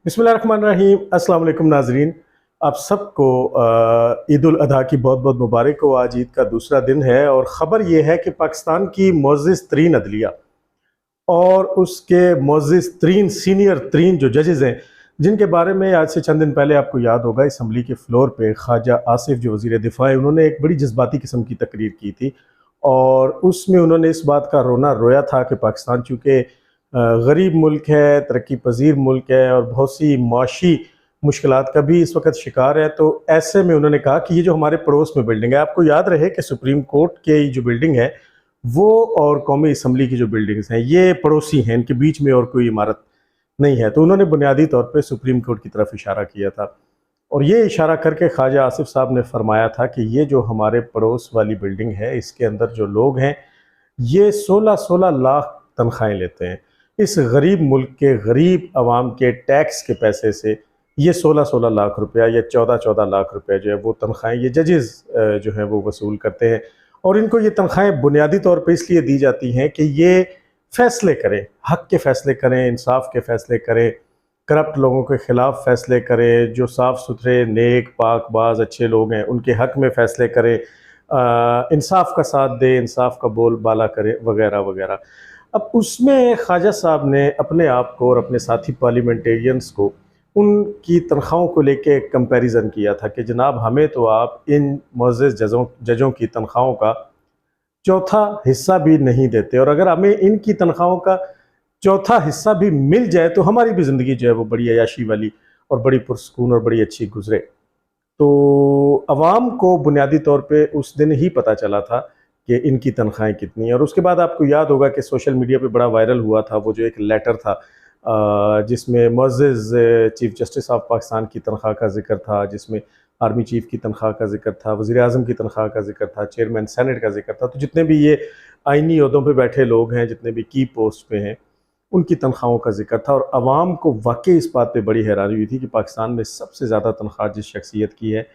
बिस्मिल्लाहिर्रहमानिर्रहीम। अस्सलाम वालेकुम नाजरीन, आप सबको ईद उल अधा की बहुत बहुत मुबारक हो। आज ईद का दूसरा दिन है और ख़बर यह है कि पाकिस्तान की मुअज़्ज़िज़ तरीन अदलिया और उसके मुअज़्ज़िज़ तरीन सीनियर तरीन जो जजेज़ हैं, जिनके बारे में आज से चंद दिन पहले आपको याद होगा इसम्बली के फ्लोर पे ख्वाजा आसिफ जो वज़ीर दिफ़ा है, उन्होंने एक बड़ी जज्बाती किस्म की तकरीर की थी और उसमें उन्होंने इस बात का रोना रोया था कि पाकिस्तान चूँकि गरीब मुल्क है, तरक्की पजीर मुल्क है और बहुत सी मुआशी मुश्किलात का भी इस वक्त शिकार है। तो ऐसे में उन्होंने कहा कि ये जो हमारे पड़ोस में बिल्डिंग है, आपको याद रहे कि सुप्रीम कोर्ट के जो बिल्डिंग है वो और कौमी असम्बली की जो बिल्डिंग्स हैं ये पड़ोसी हैं, इनके बीच में और कोई इमारत नहीं है। तो उन्होंने बुनियादी तौर पर सुप्रीम कोर्ट की तरफ इशारा किया था और ये इशारा करके ख्वाजा आसिफ साहब ने फरमाया था कि ये जो हमारे पड़ोस वाली बिल्डिंग है इसके अंदर जो लोग हैं ये 16-16 लाख तनख्वाहें लेते हैं। इस गरीब मुल्क के गरीब आवाम के टैक्स के पैसे से ये 16-16 लाख रुपया या 14-14 लाख रुपया जो है वो तनख्वाहें ये जजेज़ जो है वो वसूल करते हैं और इनको ये तनख्वाहें बुनियादी तौर पे इसलिए दी जाती हैं कि ये फ़ैसले करें, हक़ के फ़ैसले करें, इंसाफ के फ़ैसले करें, करप्ट लोगों के ख़िलाफ़ फ़ैसले करें, जो साफ़ सुथरे नेक पाक बाज़ अच्छे लोग हैं उनके हक़ में फ़ैसले करें, इंसाफ का साथ दे, इंसाफ का बोल बाला करे वगैरह वगैरह। अब उसमें ख्वाजा साहब ने अपने आप को और अपने साथी पार्लियामेंटेरियंस को उनकी तनख्वाहों को लेके कंपैरिजन किया था कि जनाब हमें तो आप इन मुअज़्ज़िज़ जजों की तनख्वाहों का चौथा हिस्सा भी नहीं देते और अगर हमें इनकी तनख्वाहों का चौथा हिस्सा भी मिल जाए तो हमारी भी ज़िंदगी जो है वो बड़ी अयाशी वाली और बड़ी पुरसकून और बड़ी अच्छी गुजरे। तो अवाम को बुनियादी तौर पे उस दिन ही पता चला था कि इनकी तनख्वाहें कितनी हैं और उसके बाद आपको याद होगा कि सोशल मीडिया पे बड़ा वायरल हुआ था वो जो एक लेटर था जिसमें मुअज़्ज़िज़ चीफ़ जस्टिस ऑफ पाकिस्तान की तनख्वाह का ज़िक्र था, जिसमें आर्मी चीफ़ की तनख्वाह का ज़िक्र था, वज़ीर आज़म की तनख्वाह का ज़िक्र था, चेयरमैन सेनेट का ज़िक्र था। तो जितने भी ये आइनी ओहदों पे बैठे लोग हैं, जितने भी की पोस्ट पे हैं, उनकी तनख्वाहों का ज़िक्र था और अवाम को वाक़ई इस बात पे बड़ी हैरानी हुई थी कि पाकिस्तान में सबसे ज़्यादा तनख्वाह जिस शख्सियत की है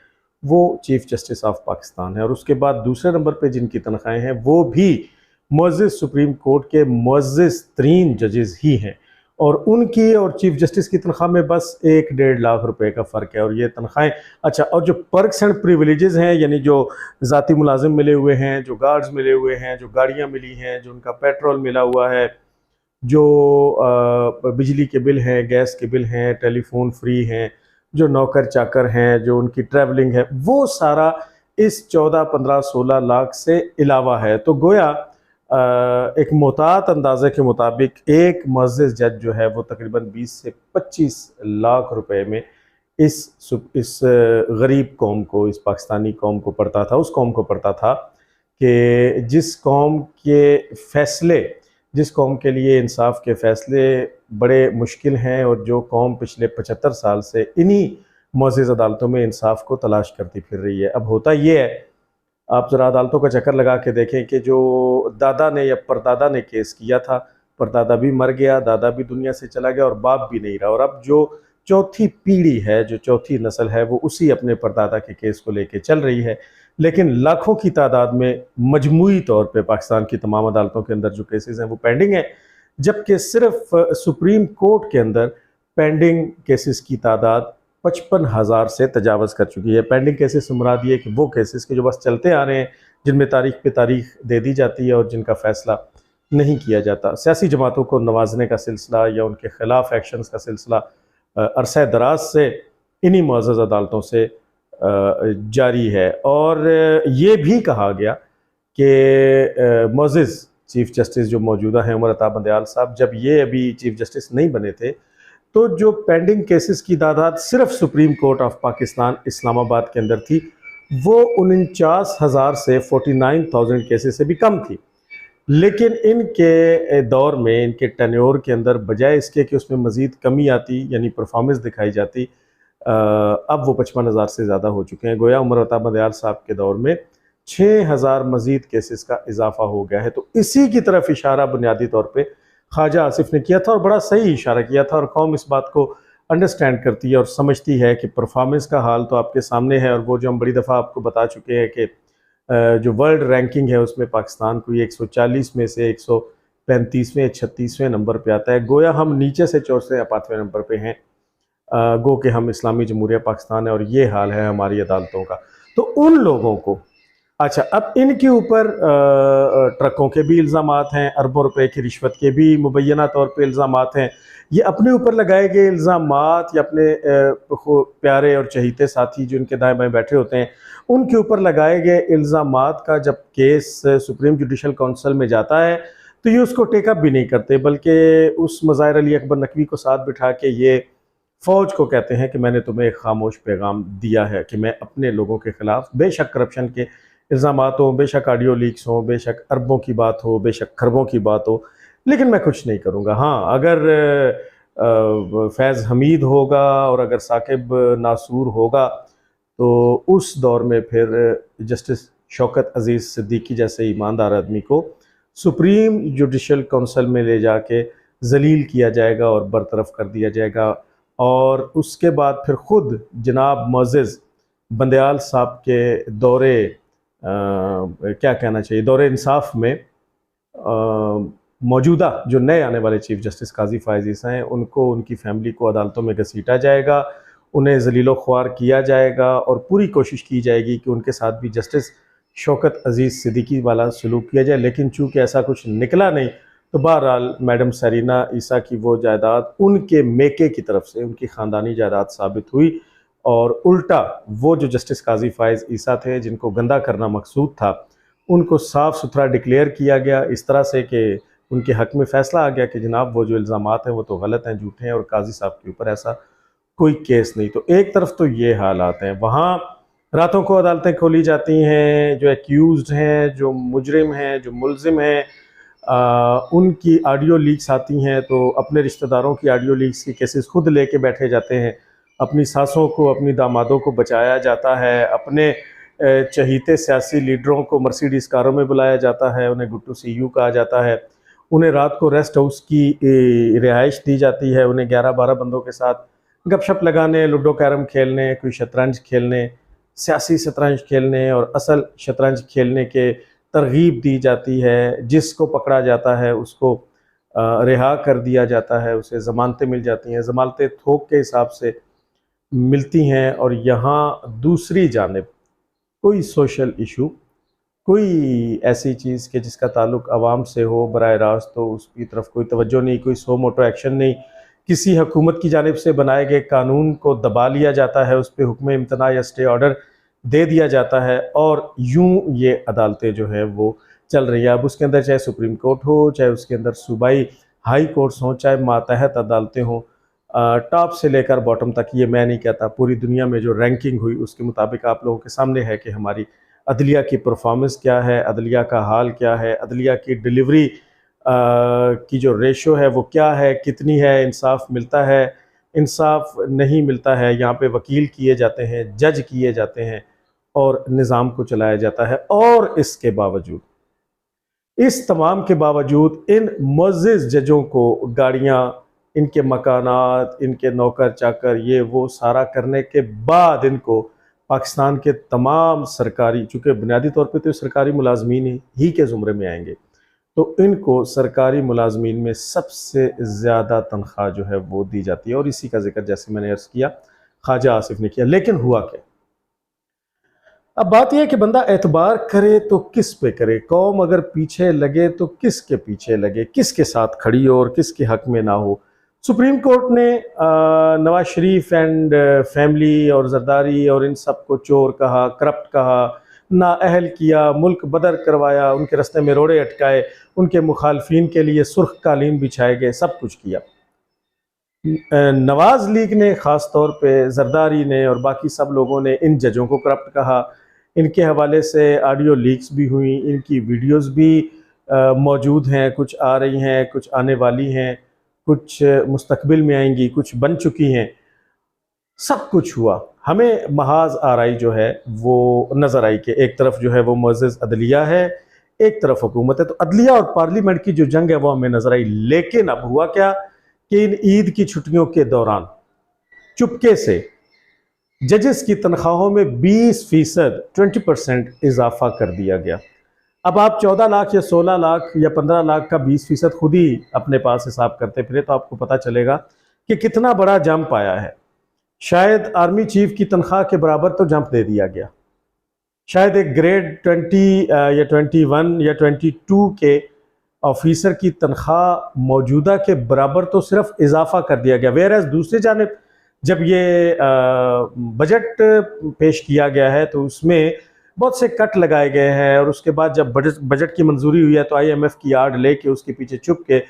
वो चीफ़ जस्टिस ऑफ पाकिस्तान है और उसके बाद दूसरे नंबर पे जिनकी तनख्वाहें हैं वो भी मुअज़्ज़िज़ सुप्रीम कोर्ट के मुअज़्ज़िज़ तरीन जजेज़ ही हैं और उनकी और चीफ़ जस्टिस की तनख्वाह में बस 1-1.5 लाख रुपए का फ़र्क है। और ये तनख्वाहें अच्छा, और जो पर्क्स एंड प्रिविलेजेस हैं यानी जो ज़ाती मुलाजिम मिले हुए हैं, जो गार्ड्स मिले हुए हैं, जो गाड़ियाँ मिली हैं, जो उनका पेट्रोल मिला हुआ है, जो बिजली के बिल हैं, गैस के बिल हैं, टेलीफोन फ्री हैं, जो नौकर चाकर हैं, जो उनकी ट्रैवलिंग है, वो सारा इस 14, 15, 16 लाख से अलावा है। तो गोया एक मोहतात अंदाजे के मुताबिक एक मुअज़्ज़िज़ जज जो है वो तकरीबन 20 से 25 लाख रुपए में इस गरीब कौम को, इस पाकिस्तानी कौम को पढ़ता था, उस कौम को पढ़ता था कि जिस कौम के फ़ैसले, जिस कौम के लिए इंसाफ के फ़ैसले बड़े मुश्किल हैं और जो कौम पिछले 75 साल से इन्हीं मुअज़्ज़िज़ अदालतों में इंसाफ को तलाश करती फिर रही है। अब होता ये है, आप ज़रा अदालतों का चक्कर लगा के देखें कि जो दादा ने या परदादा ने केस किया था, परदादा भी मर गया, दादा भी दुनिया से चला गया और बाप भी नहीं रहा और अब जो चौथी पीढ़ी है, जो चौथी नस्ल है वो उसी अपने परदादा के केस को लेके चल रही है। लेकिन लाखों की तादाद में मजमूई तौर पे पाकिस्तान की तमाम अदालतों के अंदर जो केसेस हैं वो पेंडिंग हैं, जबकि सिर्फ सुप्रीम कोर्ट के अंदर पेंडिंग केसेस की तादाद 55,000 से तजावज़ कर चुकी है। पेंडिंग केसेस से मुराद ये कि वो केसेस के जो बस चलते आ रहे हैं, जिनमें तारीख पे तारीख दे दी जाती है और जिनका फ़ैसला नहीं किया जाता। सियासी जमातों को नवाजने का सिलसिला या उनके ख़िलाफ़ एक्शंस का सिलसिला अरसा दराज से इन्हीं मुअज़्ज़ज़ अदालतों से जारी है और ये भी कहा गया कि मुअज़्ज़िज़ चीफ़ जस्टिस जो मौजूदा हैं उमर अता बंदयाल साहब, जब ये अभी चीफ़ जस्टिस नहीं बने थे तो जो पेंडिंग केसेस की तादाद सिर्फ supreme court of Pakistan Islamabad के अंदर थी वो 49,000 से 49,000 केसेस से भी कम थी। लेकिन इनके दौर में, इनके टेन्योर के अंदर बजाय इसके कि उसमें मज़ीद कमी आती यानी परफॉर्मेंस दिखाई जाती, अब वो 55,000 से ज़्यादा हो चुके हैं। गोया उमर अता बंदयाल साहब के दौर में 6,000 मज़ीद केसेस का इजाफा हो गया है। तो इसी की तरफ इशारा बुनियादी तौर पे ख्वाजा आसिफ ने किया था और बड़ा सही इशारा किया था और कौम इस बात को अंडरस्टैंड करती है और समझती है कि परफॉर्मेंस का हाल तो आपके सामने है और वो जो हम बड़ी दफ़ा आपको बता चुके हैं कि जो वर्ल्ड रैंकिंग है उसमें पाकिस्तान को 140 में से 135वें 36वें नंबर पे आता है। गोया हम नीचे से 4वें या 5वें नंबर पे हैं गो कि हम इस्लामी जमहूरिया पाकिस्तान है और ये हाल है हमारी अदालतों का। तो उन लोगों को, अच्छा, अब इनके ऊपर ट्रकों के भी इल्ज़ामात हैं, अरबों रुपए की रिश्वत के भी मुबैना तौर पे इल्ज़ामात हैं। ये अपने ऊपर लगाए गए इल्ज़ामात या अपने प्यारे और चहीते साथी जो इनके दाएं बाएं बैठे होते हैं उनके ऊपर लगाए गए इल्ज़ामात का जब केस सुप्रीम जुडिशल काउंसिल में जाता है तो ये उसको टेकअप भी नहीं करते, बल्कि उस मज़ाहिर अली अकबर नकवी को साथ बिठा के ये फ़ौज को कहते हैं कि मैंने तुम्हें एक खामोश पैगाम दिया है कि मैं अपने लोगों के ख़िलाफ़ बेशक करप्शन के इल्ज़ामात हों, बेशक ऑडियो लीक्स हों, बेशक अरबों की बात हो, बेशक खरबों की बात हो, लेकिन मैं कुछ नहीं करूँगा। हाँ, अगर फैज़ हमीद होगा और अगर साकिब नासूर होगा तो उस दौर में फिर जस्टिस शौकत अजीज़ सिद्दीकी जैसे ईमानदार आदमी को सुप्रीम जुडिशल काउंसिल में ले जाके जलील किया जाएगा और बरतरफ कर दिया जाएगा। और उसके बाद फिर ख़ुद जनाब मोअज़्ज़ज़ बंदयाल साहब के दौरे क्या कहना चाहिए, दौरे इंसाफ में मौजूदा जो नए आने वाले चीफ जस्टिस काजी फ़ाइज़ ईसा हैं उनको, उनकी फ़ैमिली को अदालतों में घसीटा जाएगा, उन्हें ज़लीलो ख्वार किया जाएगा और पूरी कोशिश की जाएगी कि उनके साथ भी जस्टिस शौकत अजीज़ सिद्दीकी वाला सलूक किया जाए। लेकिन चूँकि ऐसा कुछ निकला नहीं तो बहरहाल मैडम सरीना ईसा की वो जायदाद उनके मेके की तरफ से उनकी ख़ानदानी जायदाद साबित हुई और उल्टा वो जो जस्टिस काजी फ़ाइज़ ईसा थे जिनको गंदा करना मकसूद था उनको साफ़ सुथरा डिक्लेयर किया गया इस तरह से कि उनके हक़ में फ़ैसला आ गया कि जनाब वो जो इल्ज़ामात हैं वो तो गलत हैं, झूठे हैं और काजी साहब के ऊपर ऐसा कोई केस नहीं। तो एक तरफ तो ये हालात हैं, वहाँ रातों को अदालतें खोली जाती हैं, जो एक्यूज़्ड हैं, जो मुजरिम हैं, जो मुलजिम हैं, उनकी ऑडियो लीक्स आती हैं तो अपने रिश्तेदारों की ऑडियो लीक्स के केसेस खुद लेके बैठे जाते हैं, अपनी सासों को, अपनी दामादों को बचाया जाता है, अपने चहीते सियासी लीडरों को मर्सिडीज़ कारों में बुलाया जाता है, उन्हें गुट्टू सीयू कहा जाता है, उन्हें रात को रेस्ट हाउस की रिहाइश दी जाती है, उन्हें 11-12 बंदों के साथ गपशप लगाने, लूडो कैरम खेलने, कोई शतरंज खेलने, सियासी शतरंज खेलने और असल शतरंज खेलने के तरगीब दी जाती है। जिसको पकड़ा जाता है उसको रिहा कर दिया जाता है, उसे ज़मानतें मिल जाती हैं, ज़मानतें थोक के हिसाब से मिलती हैं। और यहाँ दूसरी जानिब कोई सोशल इशू, कोई ऐसी चीज़ के जिसका ताल्लुक़ आवाम से हो बराह रास्त, तो उसकी तरफ कोई तवज्जो नहीं, कोई सो मोटो एक्शन नहीं, किसी हुकूमत की जानिब से बनाए गए कानून को दबा लिया जाता है, उस पर हुक्म इम्तना या स्टे ऑर्डर दे दिया जाता है और यूं ये अदालतें जो है वो चल रही है। अब उसके अंदर चाहे सुप्रीम कोर्ट हो, चाहे उसके अंदर सूबाई हाई कोर्ट्स हों, चाहे मातहत अदालतें हों, टॉप से लेकर बॉटम तक, ये मैं नहीं कहता, पूरी दुनिया में जो रैंकिंग हुई उसके मुताबिक आप लोगों के सामने है कि हमारी अदलिया की परफॉर्मेंस क्या है, अदलिया का हाल क्या है, अदलिया की डिलीवरी की जो रेशो है वो क्या है, कितनी है, इंसाफ मिलता है, इंसाफ नहीं मिलता है। यहाँ पे वकील किए जाते हैं, जज किए जाते हैं और निज़ाम को चलाया जाता है। और इसके बावजूद, इस तमाम के बावजूद इन मुअज़्ज़िज़ जजों को गाड़ियाँ, इनके मकानात, इनके नौकर चाकर, ये वो सारा करने के बाद इनको पाकिस्तान के तमाम सरकारी, चूँकि बुनियादी तौर पे तो सरकारी मुलाजमीन ही के ज़ुमरे में आएंगे, तो इनको सरकारी मुलाजमीन में सबसे ज़्यादा तनख्वाह जो है वो दी जाती है। और इसी का जिक्र जैसे मैंने अर्ज़ किया ख्वाजा आसिफ ने किया। लेकिन हुआ क्या, अब बात यह है कि बंदा एतबार करे तो किस पे करे, कौम अगर पीछे लगे तो किसके पीछे लगे, किसके साथ खड़ी हो और किसके हक में ना हो। सुप्रीम कोर्ट ने नवाज शरीफ एंड फैमिली और जरदारी और इन सब को चोर कहा, करप्ट कहा, नाअहल किया, मुल्क बदर करवाया, उनके रास्ते में रोड़े अटकाए, उनके मुखालफिन के लिए सुर्ख कालीन बिछाए गए, सब कुछ किया। नवाज लीग ने ख़ास तौर पे, जरदारी ने और बाकी सब लोगों ने इन जजों को करप्ट कहा। इनके हवाले से ऑडियो लीक्स भी हुई, इनकी वीडियोस भी मौजूद हैं, कुछ आ रही हैं, कुछ आने वाली हैं, कुछ मुस्तकबिल में आएंगी, कुछ बन चुकी हैं। सब कुछ हुआ। हमें महाज आराई जो है वो नज़र आई कि एक तरफ जो है वो मुअज़्ज़िज़ अदलिया है, एक तरफ हुकूमत है। तो अदलिया और पार्लियामेंट की जो जंग है वो हमें नज़र आई। लेकिन अब हुआ क्या कि इन ईद की छुट्टियों के दौरान चुपके से जजेस की तनख्वाहों में 20% 20% इजाफा कर दिया गया। अब आप 14 लाख या 16 लाख या 15 लाख का 20% खुद ही अपने पास हिसाब करते फिरे तो आपको पता चलेगा कि कितना बड़ा जंप आया है। शायद आर्मी चीफ की तनख्वाह के बराबर तो जंप दे दिया गया। शायद एक ग्रेड 20 या 21 या 22 के ऑफिसर की तनख्वाह मौजूदा के बराबर तो सिर्फ इजाफा कर दिया गया। वेयर एज दूसरी जानिब जब ये बजट पेश किया गया है तो उसमें बहुत से कट लगाए गए हैं, और उसके बाद जब बजट की मंजूरी हुई है तो IMF की आड़ लेके उसके पीछे छुप के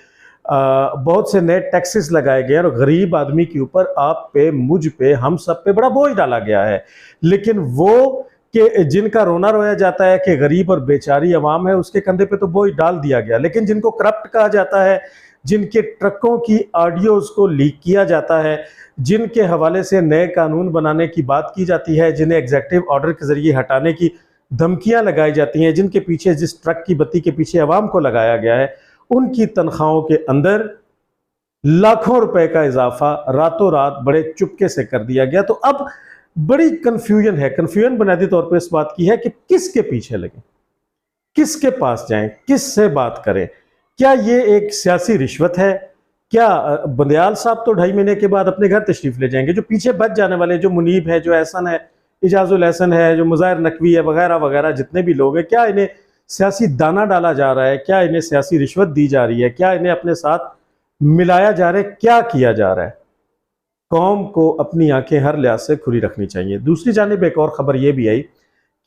बहुत से नए टैक्सेस लगाए गए और गरीब आदमी के ऊपर, आप पे, मुझ पे, हम सब पे बड़ा बोझ डाला गया है। लेकिन वो कि जिनका रोना रोया जाता है कि गरीब और बेचारी अवाम है, उसके कंधे पे तो बोझ डाल दिया गया। लेकिन जिनको करप्ट कहा जाता है, जिनके ट्रकों की ऑडियोज को लीक किया जाता है, जिनके हवाले से नए कानून बनाने की बात की जाती है, जिन्हें एग्जेक्टिव ऑर्डर के जरिए हटाने की धमकियां लगाई जाती हैं, जिनके पीछे, जिस ट्रक की बत्ती के पीछे अवाम को लगाया गया है, उनकी तनख्वाहों के अंदर लाखों रुपए का इजाफा रातों रात बड़े चुपके से कर दिया गया। तो अब बड़ी कंफ्यूजन है। कंफ्यूजन बुनियादी तौर पे इस बात की है कि किसके पीछे लगे, किसके पास जाएं, किससे बात करें। क्या ये एक सियासी रिश्वत है? क्या बंदयाल साहब तो 2.5 महीने के बाद अपने घर तशरीफ ले जाएंगे? जो पीछे बच जाने वाले, जो मुनीब है, जो एहसन है, इजाजुल एहसन है, जो मुज़ाहिर नकवी है, वगैरह वगैरह, जितने भी लोग हैं, क्या इन्हें सियासी दाना डाला जा रहा है? क्या इन्हें सियासी रिश्वत दी जा रही है? क्या इन्हें अपने साथ मिलाया जा रहा है? क्या किया जा रहा है? कौम को अपनी आंखें हर लिहाज से खुली रखनी चाहिए। दूसरी जानिब एक और ख़बर यह भी आई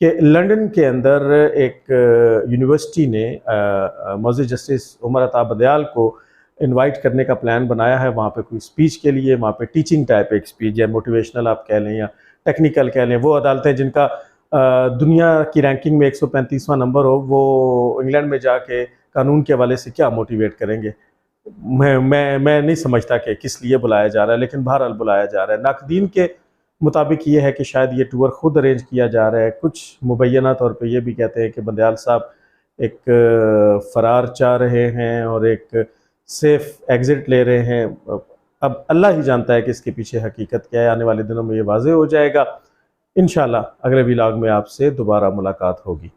कि लंदन के अंदर एक यूनिवर्सिटी ने मोअज़्ज़िज़ जस्टिस उमर अता बंदयाल को इनवाइट करने का प्लान बनाया है वहाँ पे कोई स्पीच के लिए। वहाँ पे टीचिंग टाइप एक स्पीच, या मोटिवेशनल आप कह लें या टेक्निकल कह लें। वो अदालतें जिनका दुनिया की रैंकिंग में 135वां नंबर हो, वो इंग्लैंड में जाके कानून के हवाले से क्या मोटिवेट करेंगे? मैं नहीं समझता कि किस लिए बुलाया जा रहा है, लेकिन बहरहाल बुलाया जा रहा है। नाकदीन के मुताबिक ये है कि शायद ये टूर खुद अरेंज किया जा रहा है। कुछ मुबैना तौर पे ये भी कहते हैं कि बंदयाल साहब एक फ़रार चाह रहे हैं और एक सेफ एग्ज़िट ले रहे हैं। अब अल्लाह ही जानता है कि इसके पीछे हकीकत क्या है। आने वाले दिनों में ये वाज़ेह हो जाएगा। इंशाल्लाह अगले व्लॉग में आपसे दोबारा मुलाकात होगी।